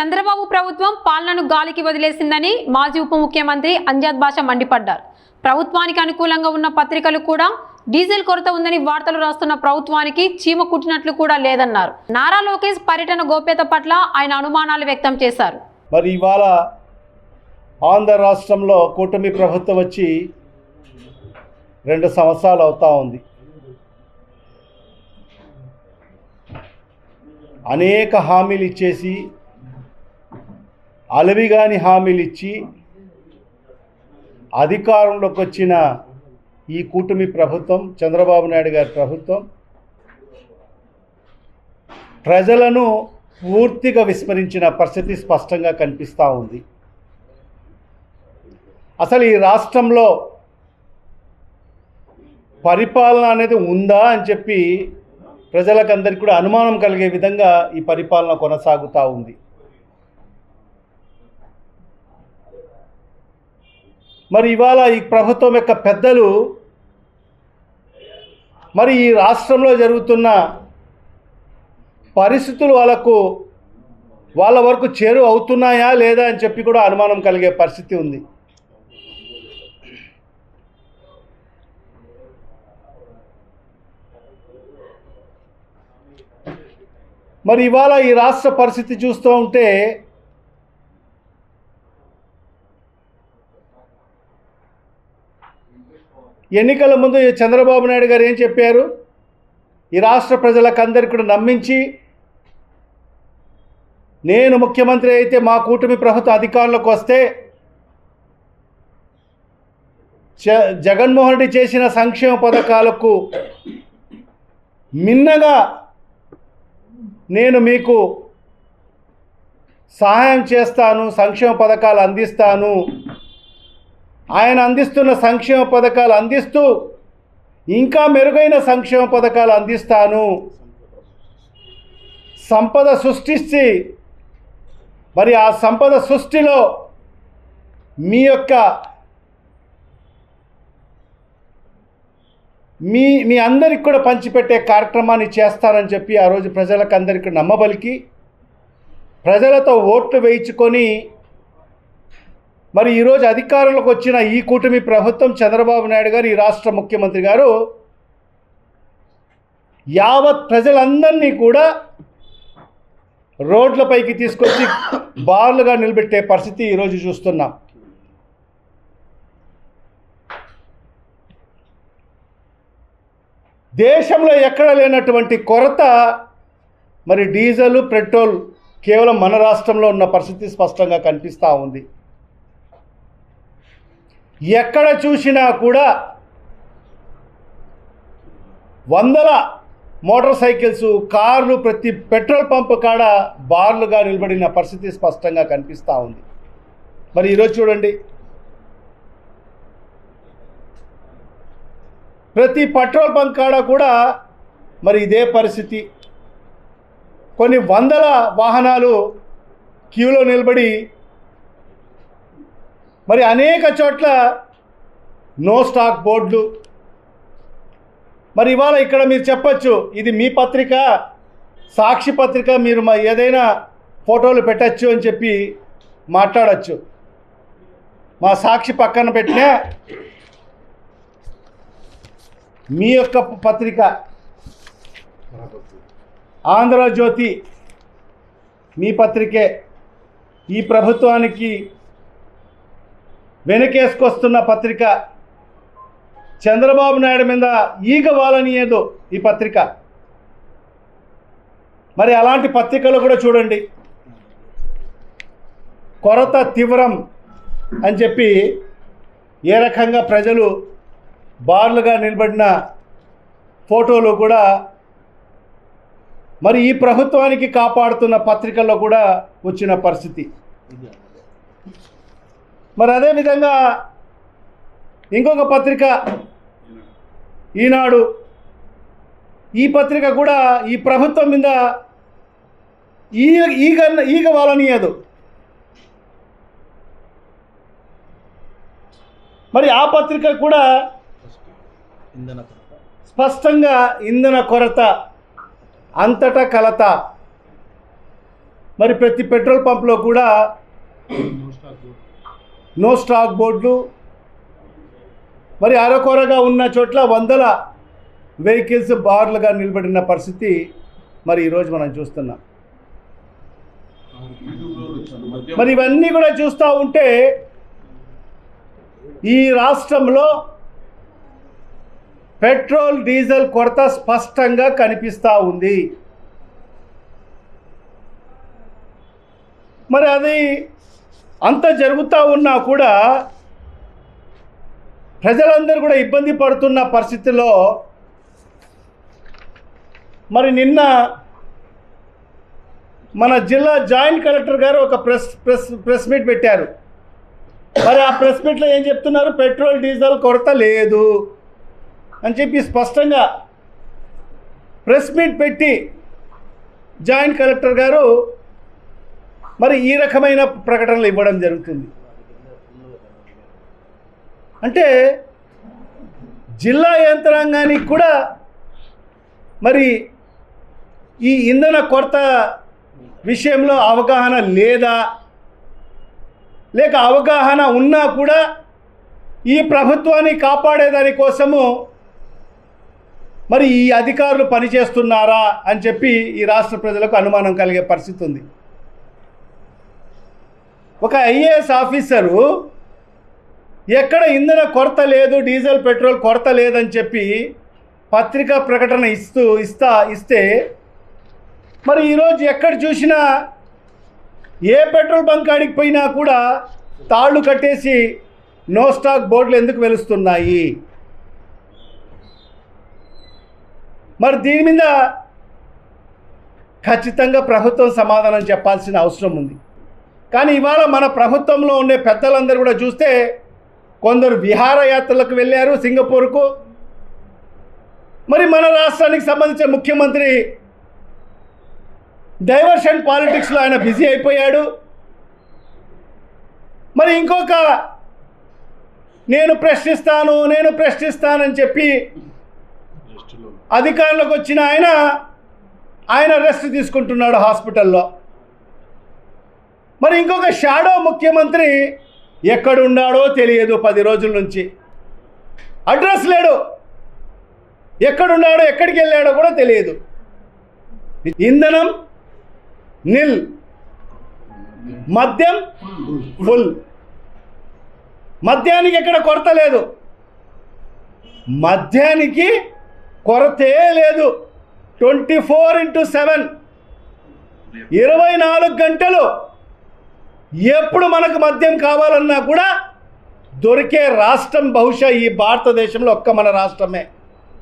చంద్రబాబు ప్రభుత్వం పాలనను గాలికి వదిలేసిందని మాజీ ఉప ముఖ్యమంత్రి అంజద్ బాషా మండిపడ్డారు. ప్రభుత్వానికి అనుకూలంగా ఉన్న పత్రికలు కూడా డీజిల్ కొరత ఉందని వార్తలు రాస్తున్న ప్రభుత్వానికి చీమ కుట్టినట్లు కూడా లేదన్నారు. నారా లోకేష్ పర్యటన గోప్యత పట్ల ఆయన అనుమానాలు వ్యక్తం చేశారు. మరి ఇవాళ ఆంధ్ర రాష్ట్రంలో కూటమి ప్రభుత్వం వచ్చి 2 సంవత్సరాలు అవుతా ఉంది. అనేక హామీలు ఇచ్చేసి అలవిగాని హామీలు ఇచ్చి అధికారంలోకి వచ్చిన ఈ కూటమి ప్రభుత్వం, చంద్రబాబు నాయుడు గారి ప్రభుత్వం ప్రజలను పూర్తిగా విస్మరించిన పరిస్థితి స్పష్టంగా కనిపిస్తూ ఉంది. అసలు ఈ రాష్ట్రంలో పరిపాలన అనేది ఉందా అని చెప్పి ప్రజలకందరికీ కూడా అనుమానం కలిగే విధంగా ఈ పరిపాలన కొనసాగుతూ ఉంది. మరి ఇవాళ ఈ ప్రభుత్వం యొక్క పెద్దలు మరి ఈ రాష్ట్రంలో జరుగుతున్న పరిస్థితులు వాళ్ళ వరకు చేరువ అవుతున్నాయా లేదా అని చెప్పి కూడా అనుమానం కలిగే పరిస్థితి ఉంది. మరి ఇవాళ ఈ రాష్ట్ర పరిస్థితి చూస్తూ ఉంటే ఎన్నికల ముందు చంద్రబాబు నాయుడు గారు ఏం చెప్పారు? ఈ రాష్ట్ర ప్రజలకందరికీ కూడా నమ్మించి, నేను ముఖ్యమంత్రి అయితే మా కూటమి ప్రభుత్వ అధికారంలోకి వస్తే జగన్మోహన్ రెడ్డి చేసిన సంక్షేమ పథకాలకు మిన్నగా నేను మీకు సహాయం చేస్తాను, సంక్షేమ పథకాలు అందిస్తాను, ఆయన అందిస్తున్న సంక్షేమ పథకాలు అందిస్తూ ఇంకా మెరుగైన సంక్షేమ పథకాలు అందిస్తాను, సంపద సృష్టించి మరి ఆ సంపద సృష్టిలో మీ అందరికి కూడా పంచిపెట్టే కార్యక్రమాన్ని చేస్తానని చెప్పి ఆ రోజు ప్రజలకందరికీ నమ్మబలికి ప్రజలతో ఓట్లు వేయించుకొని మరి ఈరోజు అధికారంలోకి వచ్చిన ఈ కూటమి ప్రభుత్వం, చంద్రబాబు నాయుడు గారు, ఈ రాష్ట్ర ముఖ్యమంత్రి గారు యావత్ ప్రజలందరినీ కూడా రోడ్లపైకి తీసుకొచ్చి బార్లుగా నిలబెట్టే పరిస్థితి ఈరోజు చూస్తున్నాం. దేశంలో ఎక్కడ లేనటువంటి కొరత మరి డీజిల్, పెట్రోల్ కేవలం మన రాష్ట్రంలో ఉన్న పరిస్థితి స్పష్టంగా కనిపిస్తూ ఉంది. ఎక్కడ చూసినా కూడా వందల మోటార్ సైకిల్స్, కార్లు ప్రతి పెట్రోల్ పంప్ కాడ బార్లుగా నిలబడిన పరిస్థితి స్పష్టంగా కనిపిస్తూ ఉంది. మరి ఈరోజు చూడండి, ప్రతి పెట్రోల్ బంక్ కాడ కూడా మరి ఇదే పరిస్థితి. కొన్ని వందల వాహనాలు క్యూలో నిలబడి మరి అనేక చోట్ల నో స్టాక్ బోర్డులు. మరి ఇవాళ ఇక్కడ మీరు చెప్పచ్చు, ఇది మీ పత్రిక, సాక్షి పత్రిక, మీరు ఏదైనా ఫోటోలు పెట్టచ్చు అని చెప్పి మాట్లాడచ్చు. మా సాక్షి పక్కన పెట్టినా మీ యొక్క పత్రిక ఆంధ్రజ్యోతి మీ పత్రికే ఈ ప్రభుత్వానికి వెనకేసుకొస్తున్న పత్రిక. చంద్రబాబు నాయుడు మీద ఈగ వాలనీయదు ఈ పత్రిక. మరి అలాంటి పత్రికలు కూడా చూడండి, కొరత తీవ్రం అని చెప్పి ఏ రకంగా ప్రజలు బార్లుగా నిలబడిన ఫోటోలు కూడా మరి ఈ ప్రభుత్వానికి కాపాడుతున్న పత్రికల్లో కూడా వచ్చిన పరిస్థితి. మరి అదేవిధంగా ఇంకొక పత్రిక ఈనాడు, ఈ పత్రిక కూడా ఈ ప్రభుత్వం మీద ఈగ వాలనీయదు. మరి ఆ పత్రిక కూడా స్పష్టంగా ఇంధన కొరత, అంతటా కలత, మరి ప్రతి పెట్రోల్ పంప్లో కూడా నో స్టాక్ బోర్డులు, మరి అరకొరగా ఉన్న చోట్ల వందల వెహికల్స్ బార్లుగా నిలబడిన పరిస్థితి మరి ఈరోజు మనం చూస్తున్నాం. మరి ఇవన్నీ కూడా చూస్తూ ఉంటే ఈ రాష్ట్రంలో పెట్రోల్ డీజిల్ కొరత స్పష్టంగా కనిపిస్తూ ఉంది. మరి అది అంత జరుగుతూ ఉన్నా కూడా ప్రజలందరూ కూడా ఇబ్బంది పడుతున్న పరిస్థితిలో మరి నిన్న మన జిల్లా జాయింట్ కలెక్టర్ గారు ఒక ప్రెస్ మీట్ పెట్టారు. మరి ఆ ప్రెస్ మీట్లో ఏం చెప్తున్నారు? పెట్రోల్ డీజిల్ కొరత లేదు అని చెప్పి స్పష్టంగా ప్రెస్ మీట్ పెట్టి జాయింట్ కలెక్టర్ గారు మరి ఈ రకమైన ప్రకటనలు ఇవ్వడం జరుగుతుంది. అంటే జిల్లా యంత్రాంగానికి కూడా మరి ఈ ఇంధన కొరత విషయంలో అవగాహన లేదా, లేక అవగాహన ఉన్నా కూడా ఈ ప్రభుత్వాన్ని కాపాడేదాని కోసము మరి ఈ అధికారులు పనిచేస్తున్నారా అని చెప్పి ఈ రాష్ట్ర ప్రజలకు అనుమానం కలిగే పరిస్థితి ఉంది. ఒక ఐఏఎస్ ఆఫీసరు ఎక్కడ ఇంధన కొరత లేదు, డీజిల్ పెట్రోల్ కొరత లేదని చెప్పి పత్రికా ప్రకటన ఇస్తే మరి ఈరోజు ఎక్కడ చూసినా ఏ పెట్రోల్ బంక్ కాడికి పోయినా కూడా తాళ్ళు కట్టేసి నో స్టాక్ బోర్డులు ఎందుకు వెలుస్తున్నాయి? మరి దీని మీద ఖచ్చితంగా ప్రభుత్వం సమాధానం చెప్పాల్సిన అవసరం ఉంది. కానీ ఇవాళ మన ప్రభుత్వంలో ఉండే పెద్దలందరూ కూడా చూస్తే కొందరు విహారయాత్రలకు వెళ్ళారు సింగపూర్కు. మరి మన రాష్ట్రానికి సంబంధించిన ముఖ్యమంత్రి డైవర్షన్ పాలిటిక్స్లో ఆయన బిజీ అయిపోయాడు. మరి ఇంకొక నేను ప్రశ్నిస్తానని చెప్పి అధికారంలోకి వచ్చిన ఆయన రెస్ట్ తీసుకుంటున్నాడు హాస్పిటల్లో. మరి ఇంకొక షాడో ముఖ్యమంత్రి ఎక్కడున్నాడో తెలియదు, 10 రోజుల నుంచి అడ్రస్ లేడు, ఎక్కడున్నాడో ఎక్కడికి వెళ్ళాడో కూడా తెలియదు. ఇంధనం నిల్, మద్యం ఫుల్. మద్యానికి ఎక్కడ కొరత లేదు, మద్యానికి కొరతే లేదు. 24/7 24 గంటలు ఎప్పుడు మనకు మద్యం కావాలన్నా కూడా దొరికే రాష్ట్రం బహుశా ఈ భారతదేశంలో ఒక్క మన రాష్ట్రమే.